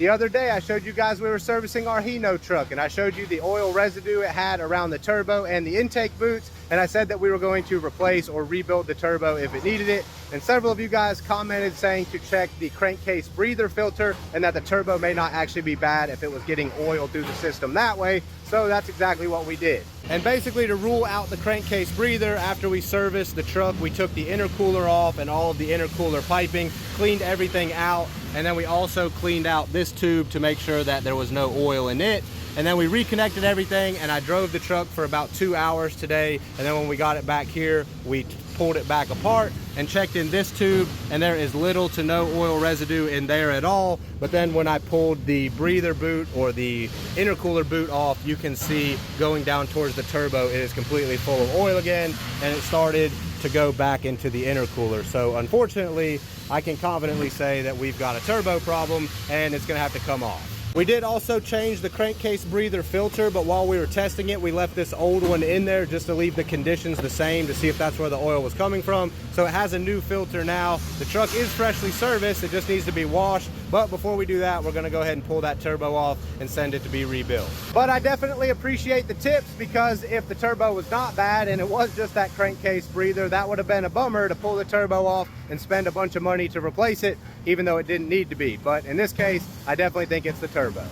The other day I showed you guys we were servicing our Hino truck, and I showed you the oil residue it had around the turbo and the intake boots, and I said that we were going to replace or rebuild the turbo if it needed it. And several of you guys commented saying to check the crankcase breather filter and that the turbo may not actually be bad if it was getting oil through the system that way. So that's exactly what we did. And basically, to rule out the crankcase breather, after we serviced the truck, we took the intercooler off and all of the intercooler piping, cleaned everything out, and then we also cleaned out this tube to make sure that there was no oil in it. And then we reconnected everything, and I drove the truck for about 2 hours today. And then when we got it back here, we pulled it back apart and checked in this tube, and there is little to no oil residue in there at all. But then when I pulled the breather boot or the intercooler boot off, you can see going down towards the turbo, it is completely full of oil again, and it started to go back into the intercooler. So unfortunately, I can confidently say that we've got a turbo problem and it's gonna have to come off. We did also change the crankcase breather filter, but while we were testing it, we left this old one in there just to leave the conditions the same to see if that's where the oil was coming from. So it has a new filter now. The truck is freshly serviced, it just needs to be washed. But before we do that, we're gonna go ahead and pull that turbo off and send it to be rebuilt. But I definitely appreciate the tips, because if the turbo was not bad and it was just that crankcase breather, that would have been a bummer to pull the turbo off and spend a bunch of money to replace it, even though it didn't need to be. But in this case, I definitely think it's the turbo.